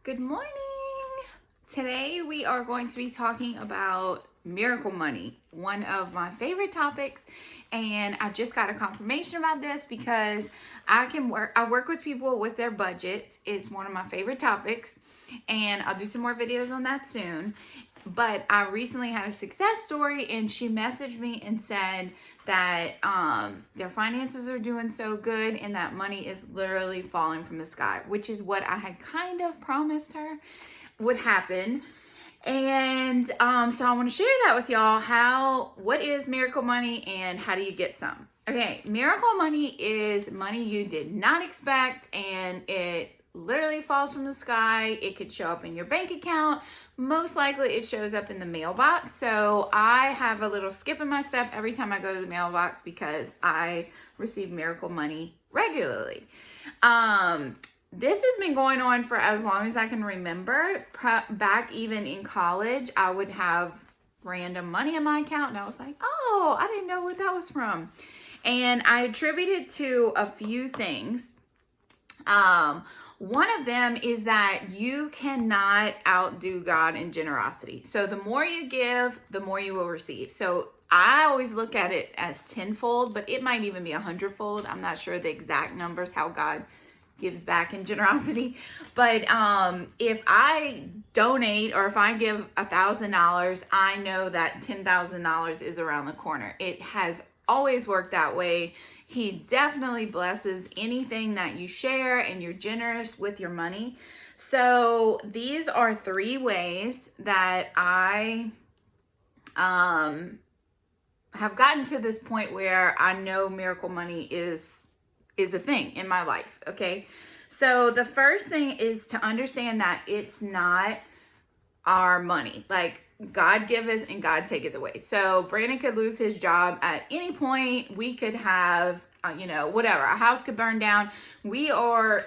Good morning. Today we are going to be talking about miracle money, one of my favorite topics, and I just got a confirmation about this because I work with people with their budgets. It's one of my favorite topics, and I'll do some more videos on that soon. But I recently had a success story, and she messaged me and said that their finances are doing so good and that money is literally falling from the sky, which is what I had kind of promised her would happen. And so I want to share that with y'all. What is miracle money and how do you get some? Okay, miracle money is money you did not expect, and it literally falls from the sky. It could show up in your bank account. Most likely it shows up in the mailbox. So I have a little skip in my step every time I go to the mailbox because I receive miracle money regularly. This has been going on for as long as I can remember. Back even in college, I would have random money in my account and I was like, oh, I didn't know what that was from. And I attribute it to a few things. One of them is that you cannot outdo God in generosity. So the more you give, the more you will receive. So I always look at it as tenfold, but it might even be 100-fold. I'm not sure the exact numbers, how God gives back in generosity. But if I donate or if I give $1,000, I know that $10,000 is around the corner. It has always worked that way. He definitely blesses anything that you share and you're generous with your money. So these are 3 ways that I have gotten to this point where I know miracle money is a thing in my life. Okay. So the first thing is to understand that it's not our money. Like, God giveth and God taketh away. So Brandon could lose his job at any point. We could have, whatever. Our house could burn down. We are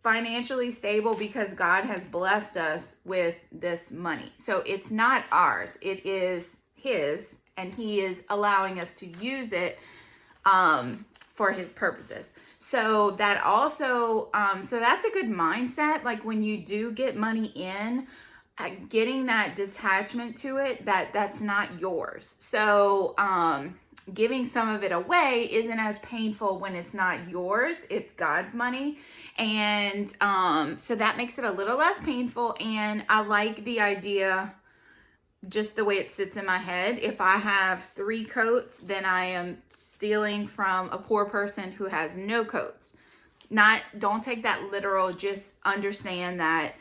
financially stable because God has blessed us with this money. So it's not ours. It is His, and He is allowing us to use it for His purposes. So that also, so that's a good mindset. Like when you do get money in, getting that detachment to it, that's not yours. So giving some of it away isn't as painful when it's not yours, it's God's money. And so that makes it a little less painful. And I like the idea, just the way it sits in my head. If I have 3 coats, then I am stealing from a poor person who has no coats. Don't take that literal, just understand that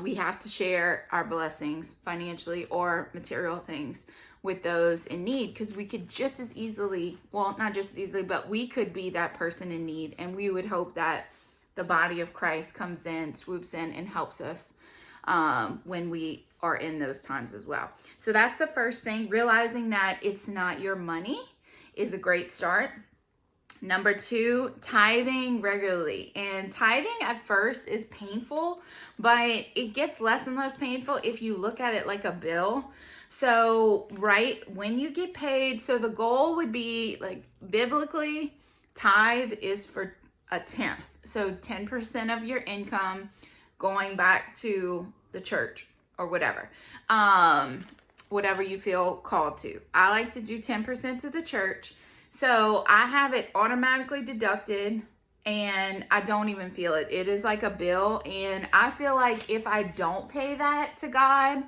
we have to share our blessings financially or material things with those in need, because we could just as easily, well, not just as easily, but we could be that person in need, and we would hope that the body of Christ comes in, swoops in, and helps us when we are in those times as well. So that's the first thing. Realizing that it's not your money is a great start. Number 2, tithing regularly. And tithing at first is painful, but it gets less and less painful if you look at it like a bill. So right when you get paid, so the goal would be, like, biblically, tithe is for a 10th. So 10% of your income going back to the church or whatever. Whatever you feel called to. I like to do 10% to the church. So I have it automatically deducted and I don't even feel it. It is like a bill. And I feel like if I don't pay that to God,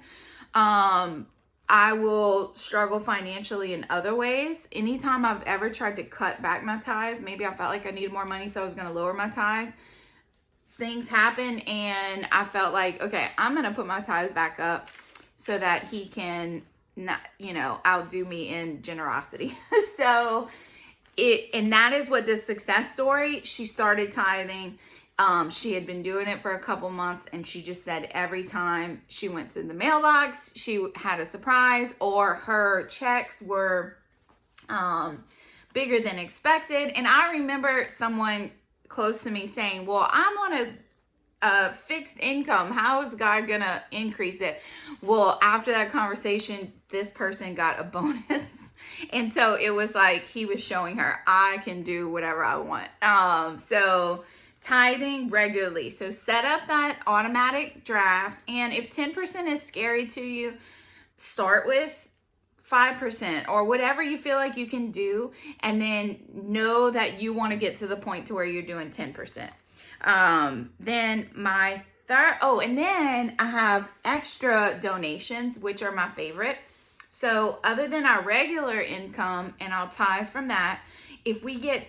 I will struggle financially in other ways. Anytime I've ever tried to cut back my tithe, maybe I felt like I needed more money, so I was going to lower my tithe. Things happen and I felt like, okay, I'm going to put my tithe back up so that He can not, outdo me in generosity. And that is what this success story, she started tithing. She had been doing it for a couple months, and she just said every time she went to the mailbox, she had a surprise, or her checks were bigger than expected. And I remember someone close to me saying, well, I'm on a fixed income. How is God gonna increase it? Well, after that conversation, this person got a bonus. And so it was like he was showing her, I can do whatever I want. So tithing regularly. So set up that automatic draft. And if 10% is scary to you, start with 5% or whatever you feel like you can do. And then know that you want to get to the point to where you're doing 10%. Then my third, and then I have extra donations, which are my favorite. So other than our regular income, and I'll tithe from that, if we get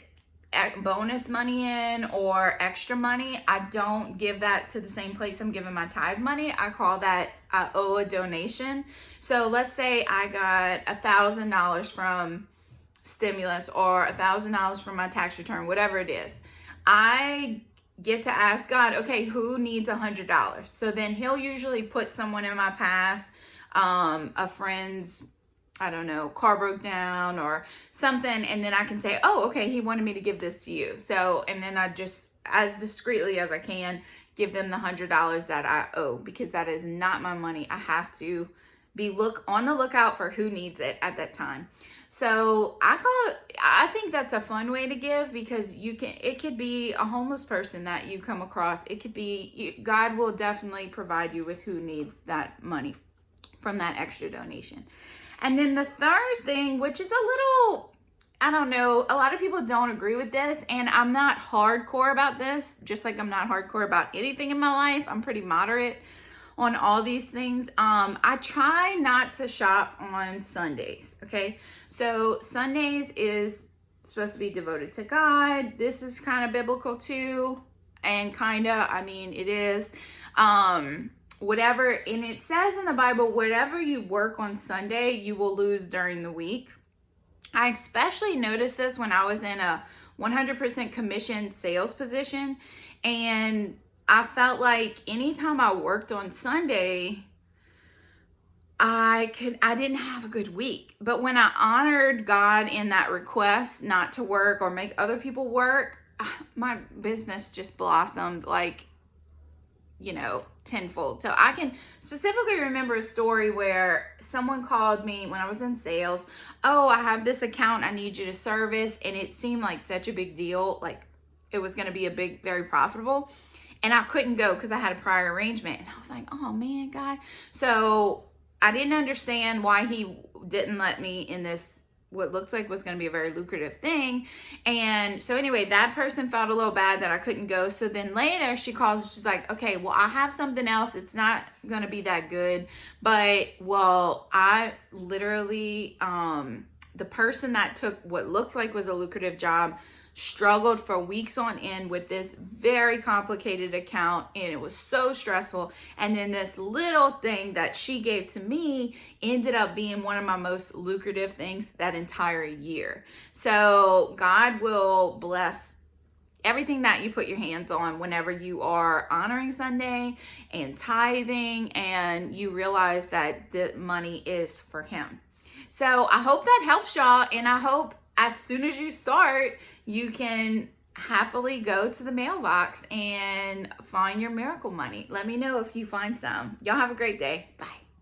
bonus money in or extra money, I don't give that to the same place I'm giving my tithe money. I call that I owe a donation. So let's say I got $1,000 from stimulus or $1,000 from my tax return, whatever it is. I get to ask God, okay, who needs $100? So then he'll usually put someone in my path, a friend's, I don't know, car broke down or something. And then I can say, oh, okay, he wanted me to give this to you. So, and then I just, as discreetly as I can, give them the $100 that I owe, because that is not my money. I have to be on the lookout for who needs it at that time. So I think that's a fun way to give, because it could be a homeless person that you come across. It could be, God will definitely provide you with who needs that money from that extra donation. And then the third thing, which is a little, I don't know, a lot of people don't agree with this, and I'm not hardcore about this, just like I'm not hardcore about anything in my life. I'm pretty moderate on all these things. I try not to shop on Sundays, okay? So Sundays is supposed to be devoted to God. This is kind of biblical too, and it is. Whatever, and it says in the Bible, whatever you work on Sunday, you will lose during the week. I especially noticed this when I was in a 100% commission sales position, and I felt like anytime I worked on Sunday, I didn't have a good week. But when I honored God in that request not to work or make other people work, my business just blossomed tenfold. So I can specifically remember a story where someone called me when I was in sales. Oh, I have this account I need you to service. And it seemed like such a big deal. Like it was going to be very profitable. And I couldn't go because I had a prior arrangement. And I was like, oh man, God. So I didn't understand why he didn't let me in this, what looks like was going to be a very lucrative thing. And so anyway, that person felt a little bad that I couldn't go. So then later she calls, she's like, okay, well, I have something else. It's not going to be that good, but I literally, the person that took what looked like was a lucrative job struggled for weeks on end with this very complicated account, and it was so stressful. And then this little thing that she gave to me ended up being one of my most lucrative things that entire year. So God will bless everything that you put your hands on whenever you are honoring Sunday and tithing, and you realize that the money is for him. So I hope that helps y'all, and I hope as soon as you start, you can happily go to the mailbox and find your miracle money. Let me know if you find some. Y'all have a great day. Bye.